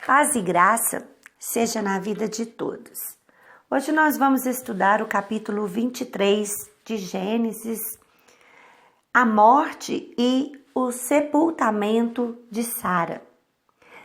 Paz e graça seja na vida de todos. Hoje nós vamos estudar o capítulo 23 de Gênesis, a morte e o sepultamento de Sara.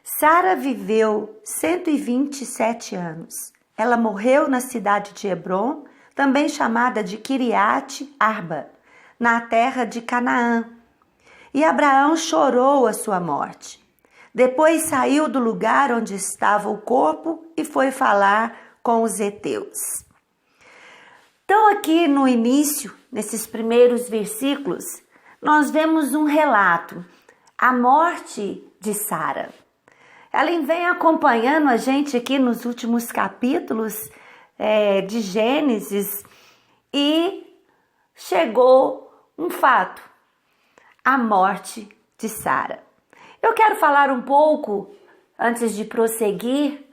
Sara viveu 127 anos. Ela morreu na cidade de Hebrom, também chamada de Kiriat Arba, na terra de Canaã. E Abraão chorou a sua morte. Depois saiu do lugar onde estava o corpo e foi falar com os heteus. Então aqui no início, nesses primeiros versículos, nós vemos um relato, a morte de Sara. Ela vem acompanhando a gente aqui nos últimos capítulos de Gênesis e chegou um fato, a morte de Sara. Eu quero falar um pouco, antes de prosseguir,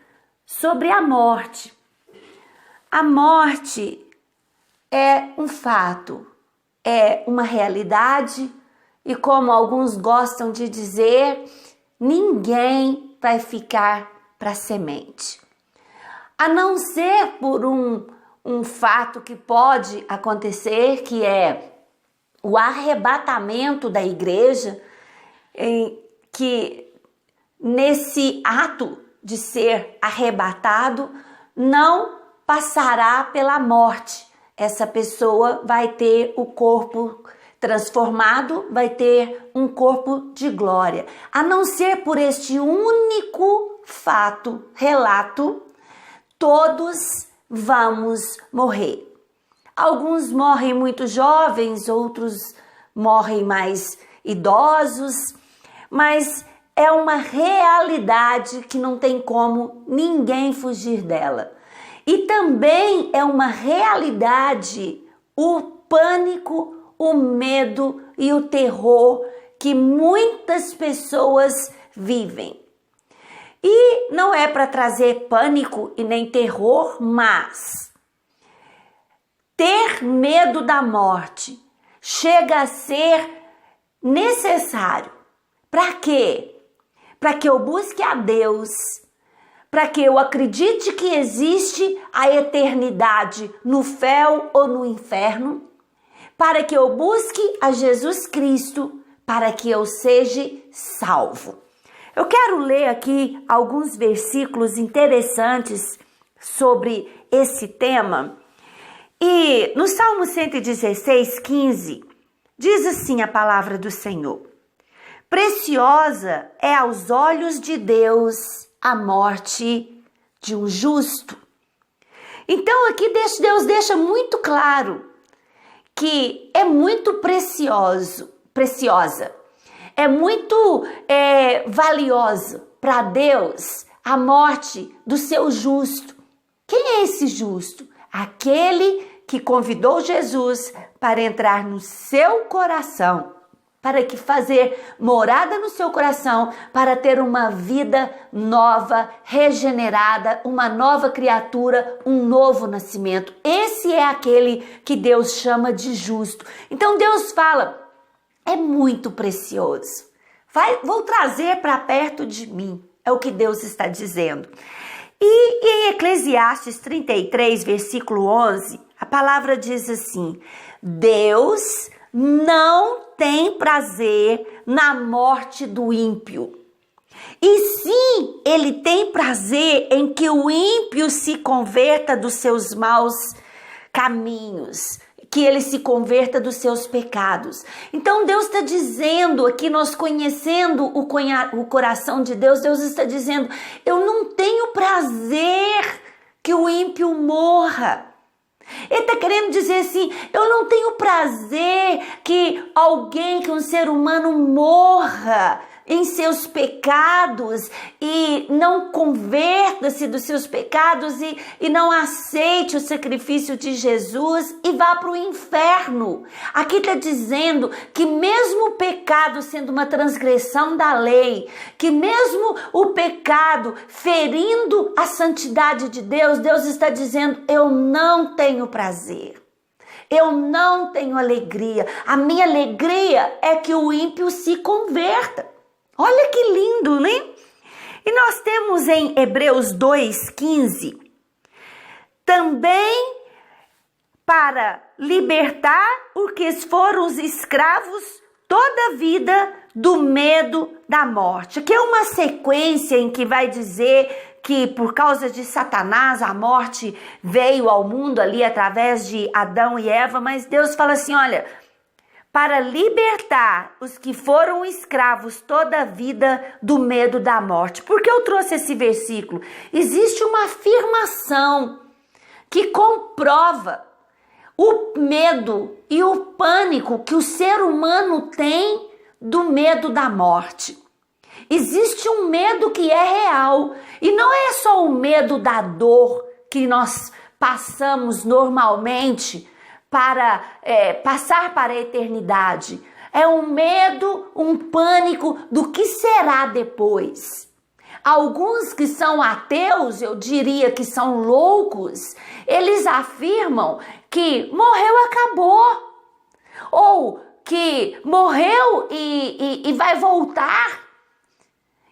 sobre a morte. A morte é um fato, é uma realidade e, como alguns gostam de dizer, ninguém vai ficar para semente. A não ser por um fato que pode acontecer, que é o arrebatamento da igreja, que nesse ato de ser arrebatado não passará pela morte. Essa pessoa vai ter o corpo transformado, vai ter um corpo de glória. A não ser por este único fato, relato, todos vamos morrer. Alguns morrem muito jovens, outros morrem mais idosos, mas é uma realidade que não tem como ninguém fugir dela. E também é uma realidade o pânico, o medo e o terror que muitas pessoas vivem. E não é para trazer pânico e nem terror, mas ter medo da morte chega a ser necessário. Para quê? Para que eu busque a Deus, para que eu acredite que existe a eternidade no céu ou no inferno, para que eu busque a Jesus Cristo, para que eu seja salvo. Eu quero ler aqui alguns versículos interessantes sobre esse tema. E no Salmo 116, 15, diz assim a palavra do Senhor: preciosa é aos olhos de Deus a morte de um justo. Então aqui Deus deixa muito claro que é muito preciosa, é muito valiosa para Deus a morte do seu justo. Quem é esse justo? Aquele que convidou Jesus para entrar no seu coração, para que fazer morada no seu coração, para ter uma vida nova, regenerada, uma nova criatura, um novo nascimento. Esse é aquele que Deus chama de justo. Então Deus fala, é muito precioso. Vou trazer para perto de mim, é o que Deus está dizendo. E em Eclesiastes 33, versículo 11, a palavra diz assim: Deus não tem prazer na morte do ímpio. E sim, ele tem prazer em que o ímpio se converta dos seus maus caminhos, que ele se converta dos seus pecados. Então Deus está dizendo aqui, nós conhecendo o coração de Deus, Deus está dizendo, eu não tenho prazer que o ímpio morra. Ele está querendo dizer assim, eu não tenho prazer que um ser humano morra em seus pecados e não converta-se dos seus pecados e não aceite o sacrifício de Jesus e vá para o inferno. Aqui está dizendo que mesmo o pecado sendo uma transgressão da lei, que mesmo o pecado ferindo a santidade de Deus, Deus está dizendo, eu não tenho prazer. Eu não tenho alegria. A minha alegria é que o ímpio se converta. Olha que lindo, né? E nós temos temos em Hebreus 2:15, também para libertar os que foram os escravos toda a vida do medo da morte. Que é uma sequência em que vai dizer que por causa de Satanás a morte veio ao mundo ali através de Adão e Eva, mas Deus fala assim, olha, para libertar os que foram escravos toda a vida do medo da morte. Por que eu trouxe esse versículo? Existe uma afirmação que comprova o medo e o pânico que o ser humano tem do medo da morte. Existe um medo que é real e não é só o medo da dor que nós passamos normalmente para passar para a eternidade. É um medo, um pânico do que será depois. Alguns que são ateus, eu diria que são loucos, eles afirmam que morreu, acabou. Ou que morreu e vai voltar.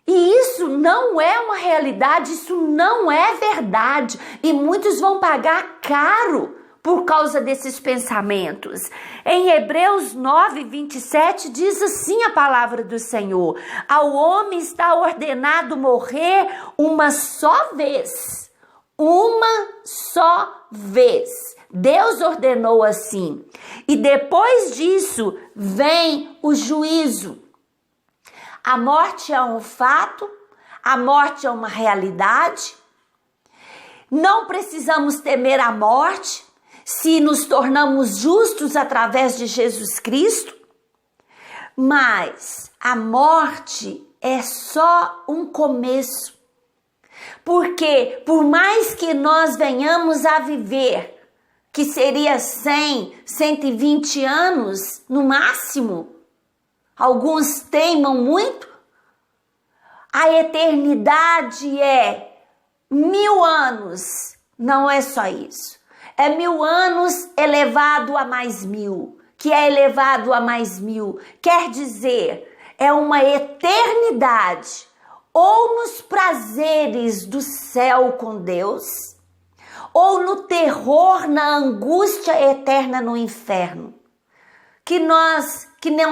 E isso não é uma realidade, isso não é verdade. E muitos vão pagar caro por causa desses pensamentos. Em Hebreus 9:27 diz assim a palavra do Senhor: ao homem está ordenado morrer uma só vez. Uma só vez. Deus ordenou assim. E depois disso vem o juízo. A morte é um fato, a morte é uma realidade. Não precisamos temer a morte se nos tornamos justos através de Jesus Cristo. Mas a morte é só um começo. Porque por mais que nós venhamos a viver, que seria 100, 120 anos no máximo, alguns teimam muito, a eternidade é 1000 anos, não é só isso. É 1000 anos elevado a mais 1000, que é elevado a mais 1000. Quer dizer, é uma eternidade, ou nos prazeres do céu com Deus, ou no terror, na angústia eterna no inferno. Que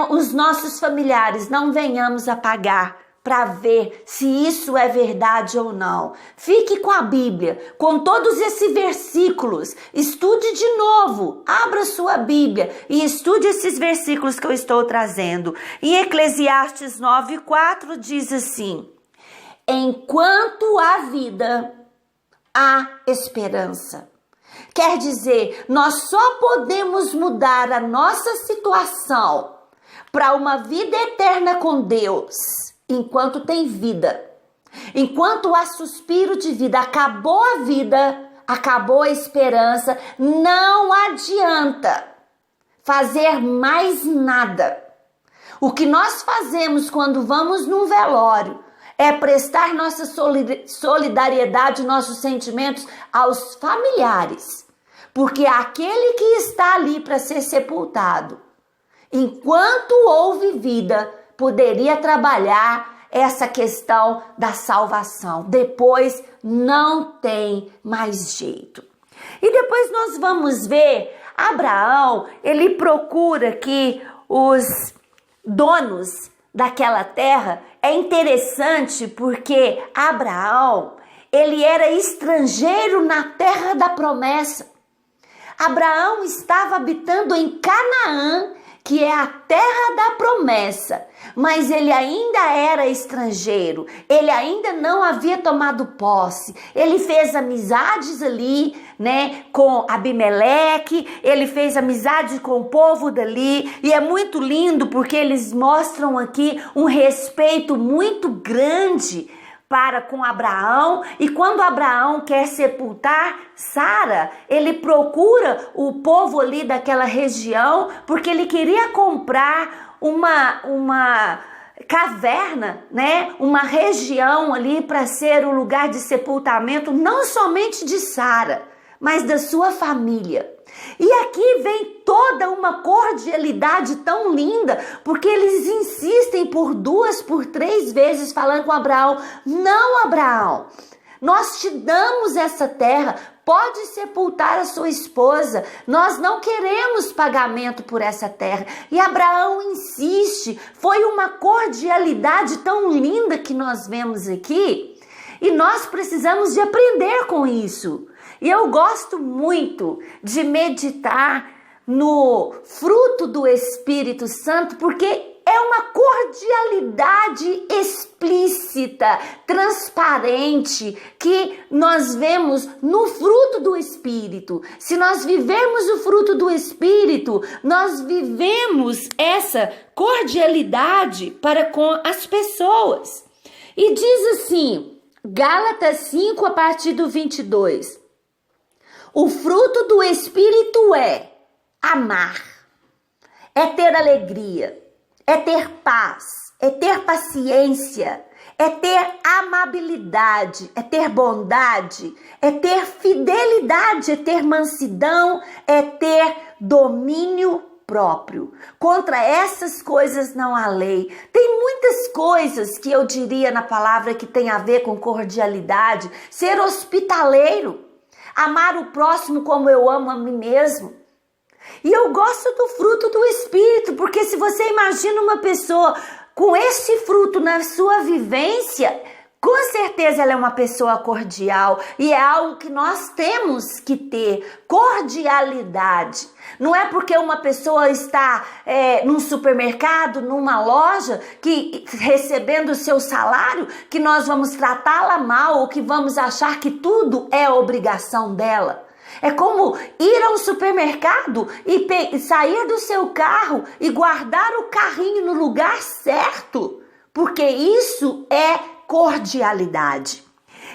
os nossos familiares não venhamos a pagar para ver se isso é verdade ou não. Fique com a Bíblia, com todos esses versículos. Estude de novo, abra sua Bíblia e estude esses versículos que eu estou trazendo. Em Eclesiastes 9:4 diz assim: enquanto há vida, há esperança. Quer dizer, nós só podemos mudar a nossa situação para uma vida eterna com Deus enquanto tem vida. Enquanto há suspiro de vida, acabou a vida, acabou a esperança, não adianta fazer mais nada. O que nós fazemos quando vamos num velório é prestar nossa solidariedade, nossos sentimentos aos familiares, porque aquele que está ali para ser sepultado, enquanto houve vida, poderia trabalhar essa questão da salvação. Depois não tem mais jeito. E depois nós vamos ver Abraão, ele procura que os donos daquela terra. É interessante porque Abraão, ele era estrangeiro na terra da promessa. Abraão estava habitando em Canaã, que é a terra da promessa, mas ele ainda era estrangeiro, ele ainda não havia tomado posse. Ele fez amizades ali, né, com Abimeleque, ele fez amizade com o povo dali, e é muito lindo porque eles mostram aqui um respeito muito grande para com Abraão. E quando Abraão quer sepultar Sara, ele procura o povo ali daquela região, porque ele queria comprar uma caverna, né? Uma região ali para ser o lugar de sepultamento, não somente de Sara, mas da sua família. E aqui vem toda uma cordialidade tão linda, porque eles insistem por 2, por 3 vezes falando com Abraão: não, Abraão, nós te damos essa terra, pode sepultar a sua esposa, nós não queremos pagamento por essa terra. E Abraão insiste, foi uma cordialidade tão linda que nós vemos aqui, e nós precisamos de aprender com isso. E eu gosto muito de meditar no fruto do Espírito Santo, porque é uma cordialidade explícita, transparente, que nós vemos no fruto do Espírito. Se nós vivemos o fruto do Espírito, nós vivemos essa cordialidade para com as pessoas. E diz assim, Gálatas 5, a partir do 22. O fruto do Espírito é amar, é ter alegria, é ter paz, é ter paciência, é ter amabilidade, é ter bondade, é ter fidelidade, é ter mansidão, é ter domínio próprio. Contra essas coisas não há lei. Tem muitas coisas que eu diria na palavra que tem a ver com cordialidade. Ser hospitaleiro, amar o próximo como eu amo a mim mesmo. E eu gosto do fruto do Espírito, porque se você imagina uma pessoa com esse fruto na sua vivência, com certeza ela é uma pessoa cordial, e é algo que nós temos que ter, cordialidade. Não é porque uma pessoa está num supermercado, numa loja, que recebendo o seu salário, que nós vamos tratá-la mal ou que vamos achar que tudo é obrigação dela. É como ir ao supermercado e sair do seu carro e guardar o carrinho no lugar certo, porque isso é cordialidade.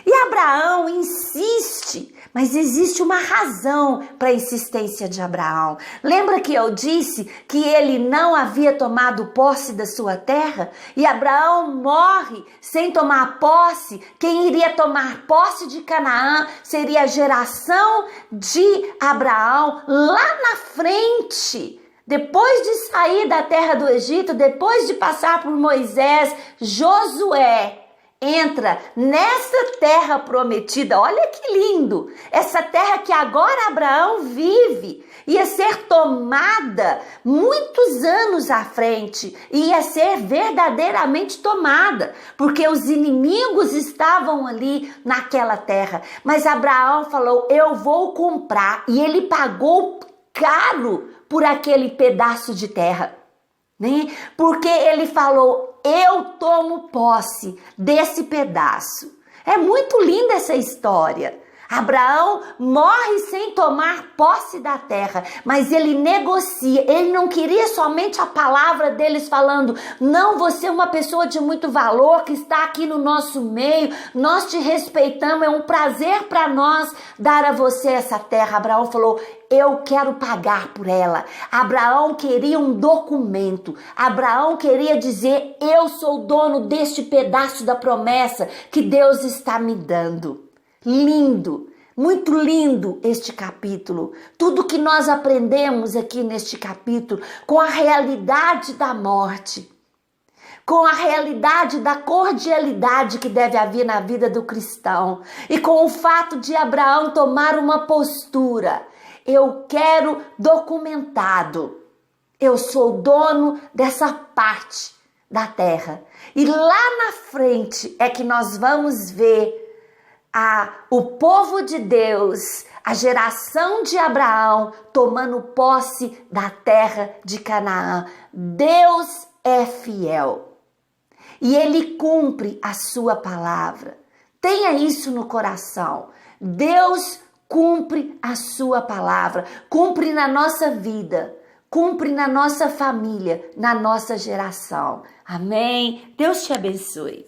E Abraão insiste, mas existe uma razão para a insistência de Abraão. Lembra que eu disse que ele não havia tomado posse da sua terra? E Abraão morre sem tomar posse. Quem iria tomar posse de Canaã seria a geração de Abraão lá na frente. Depois de sair da terra do Egito, depois de passar por Moisés, Josué entra nessa terra prometida. Olha que lindo! Essa terra que agora Abraão vive ia ser tomada muitos anos à frente, ia ser verdadeiramente tomada, porque os inimigos estavam ali naquela terra. Mas Abraão falou: eu vou comprar, e ele pagou caro por aquele pedaço de terra, né? Porque ele falou: eu tomo posse desse pedaço. É muito linda essa história. Abraão morre sem tomar posse da terra, mas ele negocia. Ele não queria somente a palavra deles falando: não, você é uma pessoa de muito valor que está aqui no nosso meio, nós te respeitamos, é um prazer para nós dar a você essa terra. Abraão falou: eu quero pagar por ela. Abraão queria um documento. Abraão queria dizer: eu sou dono deste pedaço da promessa que Deus está me dando. Lindo, muito lindo este capítulo. Tudo que nós aprendemos aqui neste capítulo, com a realidade da morte, com a realidade da cordialidade que deve haver na vida do cristão, e com o fato de Abraão tomar uma postura: eu quero documentado, eu sou dono dessa parte da terra. E lá na frente é que nós vamos ver o povo de Deus, a geração de Abraão, tomando posse da terra de Canaã. Deus é fiel e Ele cumpre a sua palavra. Tenha isso no coração. Deus cumpre a sua palavra, cumpre na nossa vida, cumpre na nossa família, na nossa geração. Amém? Deus te abençoe.